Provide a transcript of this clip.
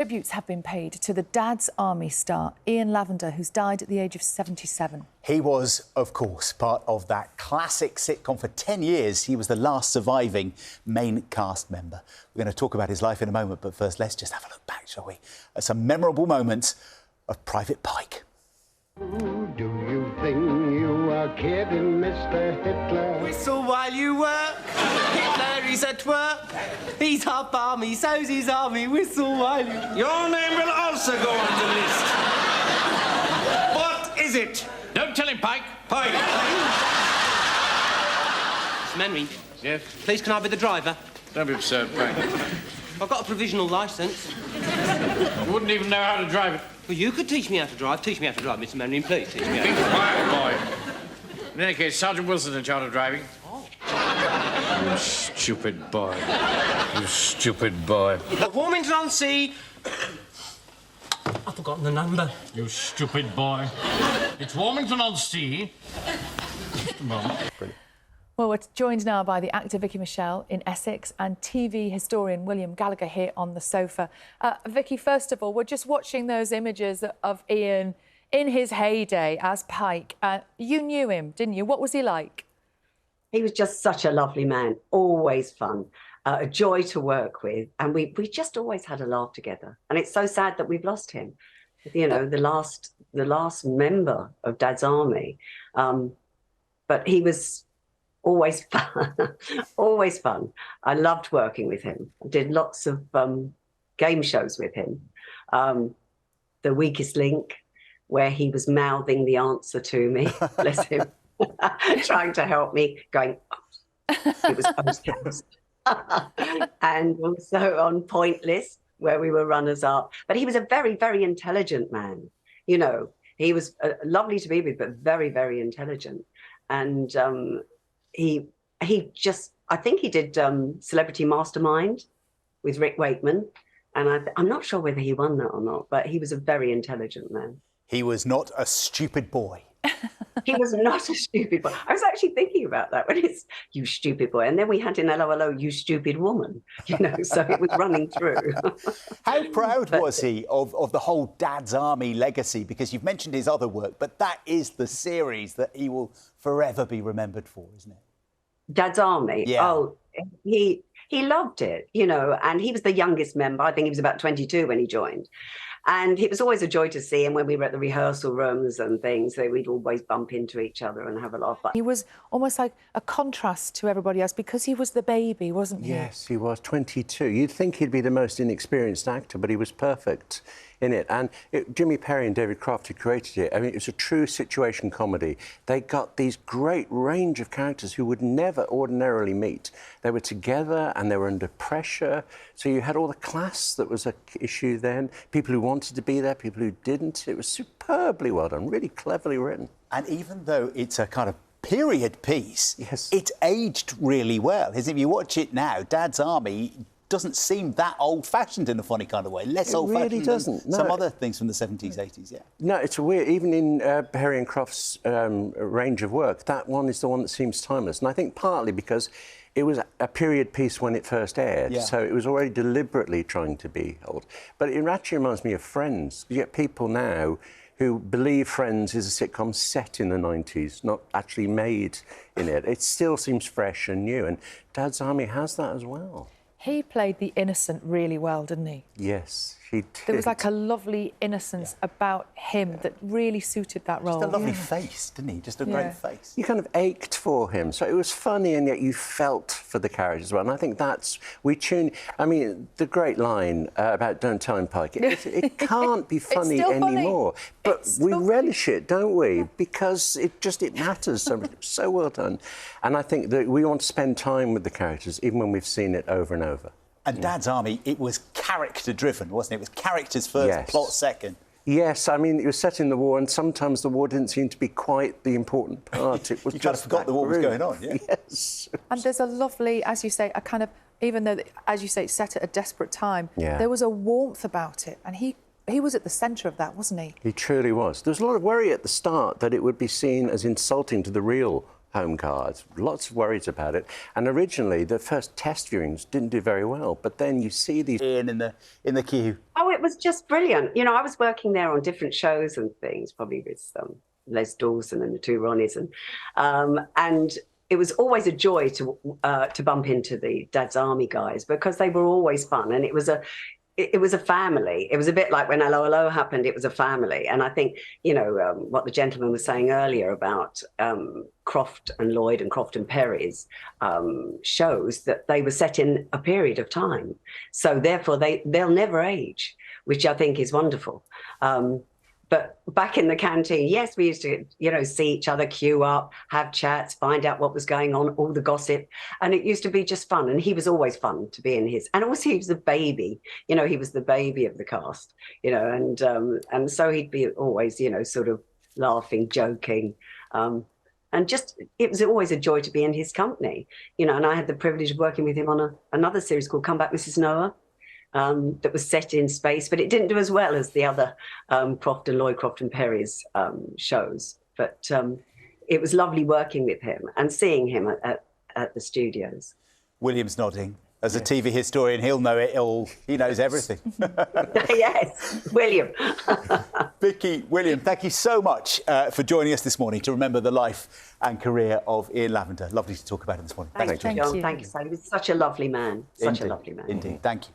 Tributes have been paid to the Dad's Army star, Ian Lavender, who's died at the age of 77. He was, of course, part of that classic sitcom for 10 years. He was the last surviving main cast member. We're going to talk about his life in a moment, but first, let's just have a look back, shall we, at some memorable moments of Private Pike. Do you think you are kidding, Mr. Hitler? Whistle while you work. Hitler is at work. He's half army, so's his army. Whistle while you... Your name will also go on the list. What is it? Don't tell him, Pike. Pike. Mr. Menry. Yes? Please, can I be the driver? Don't be absurd, Pike. I've got a provisional licence. You wouldn't even know how to drive it. Well, you could teach me how to drive. Teach me how to drive, Mr. Menry, please. Teach me how Be to drive. quiet, boy. In any case, Sergeant Wilson's in charge of driving. Oh. You stupid boy. You stupid boy. Warmington-on-Sea. I've forgotten the number. You stupid boy. It's Warmington-on-Sea. Just a moment. Brilliant. Well, we're joined now by the actor Vicki Michelle in Essex and TV historian William Gallagher here on the sofa. Vicki, first of all, we're just watching those images of Ian in his heyday as Pike. You knew him, didn't you? What was he like? He was just such a lovely man, always fun, a joy to work with. And we just always had a laugh together. And it's so sad that we've lost him, you know, the last member of Dad's Army. But he was always fun, always fun. I loved working with him. I did lots of game shows with him. The Weakest Link, where he was mouthing the answer to me, bless him, trying to help me, going, it was post-cast. And also on Pointless, where we were runners-up. But he was a very, very intelligent man. You know, he was lovely to be with, but very, very intelligent. And he just, I think he did Celebrity Mastermind with Rick Wakeman. And I'm not sure whether he won that or not, but he was a very intelligent man. He was not a stupid boy. He was not a stupid boy. I was actually thinking about that when it's, you stupid boy. And then we had in LOLO, you stupid woman, you know, so it was running through. How proud was he of the whole Dad's Army legacy? Because you've mentioned his other work, but that is the series that he will forever be remembered for, isn't it? Dad's Army? Yeah. Oh, he loved it, you know, and he was the youngest member. I think he was about 22 when he joined. And it was always a joy to see him when we were at the rehearsal rooms and things. So we'd always bump into each other and have a laugh. He was almost like a contrast to everybody else because he was the baby, wasn't he? Yes, he was 22. You'd think he'd be the most inexperienced actor, but he was perfect in it. And Jimmy Perry and David Croft, who created it, I mean, it was a true situation comedy. They got these great range of characters who would never ordinarily meet. They were together and they were under pressure. So you had all the class that was an issue then, people who wanted to be there, people who didn't. It was superbly well done, really cleverly written. And even though it's a kind of period piece, yes, it's aged really well. If you watch it now, Dad's Army doesn't seem that old-fashioned in a funny kind of way. Less old-fashioned really doesn't. than some other things from the 70s, 80s, yeah. No, it's weird. Even in Perry and Croft's range of work, that one is the one that seems timeless. And I think partly because it was a period piece when it first aired, yeah. So it was already deliberately trying to be old. But it actually reminds me of Friends. You get people now who believe Friends is a sitcom set in the 90s, not actually made in it. It still seems fresh and new, and Dad's Army has that as well. He played the innocent really well, didn't he? Yes, he did. There was like a lovely innocence about him that really suited that role. Just a lovely face, didn't he? Just a great face. You kind of ached for him. So it was funny and yet you felt for the character as well. And I think that's... I mean, the great line about Don't Tell Him, Pike, it can't be funny anymore. But we relish it, don't we? Because it matters so much. So well done. And I think that we want to spend time with the characters, even when we've seen it over and over. And Dad's Army, it was character-driven, wasn't it? It was characters first, yes, plot second. Yes, I mean, it was set in the war, and sometimes the war didn't seem to be quite the important part. It was you kind of forgot the war was going on, yeah? Yes. And there's a lovely, as you say, a kind of, even though, as you say, it's set at a desperate time, yeah, there was a warmth about it, and he was at the centre of that, wasn't he? He truly was. There was a lot of worry at the start that it would be seen as insulting to the real home cards, lots of worries about it. And originally, the first test viewings didn't do very well, but then you see these... Ian in the queue. Oh, it was just brilliant. You know, I was working there on different shows and things, probably with Les Dawson and the two Ronnies, and it was always a joy to bump into the Dad's Army guys because they were always fun, and it was a family. It was a bit like when Hello Hello happened, it was a family. And I think, you know, what the gentleman was saying earlier about Croft and Lloyd and Croft and Perry's shows that they were set in a period of time. So therefore they'll never age, which I think is wonderful. But back in the canteen, yes, we used to, you know, see each other, queue up, have chats, find out what was going on, all the gossip. And it used to be just fun. And he was always fun to be in his. And also he was the baby, you know, he was the baby of the cast, you know, and so he'd be always, you know, sort of laughing, joking. And just, it was always a joy to be in his company, you know, and I had the privilege of working with him on another series called Come Back, Mrs. Noah. That was set in space, but it didn't do as well as the other Croft and Lloyd, Croft and Perry's shows. But it was lovely working with him and seeing him at the studios. William's nodding. As a TV historian, he'll know it all. He knows everything. Yes, William. Vicki, William, thank you so much for joining us this morning to remember the life and career of Ian Lavender. Lovely to talk about him this morning. Thank you, John. Thank you, Sally. He was such a lovely man. Such a lovely man. Indeed. Thank you.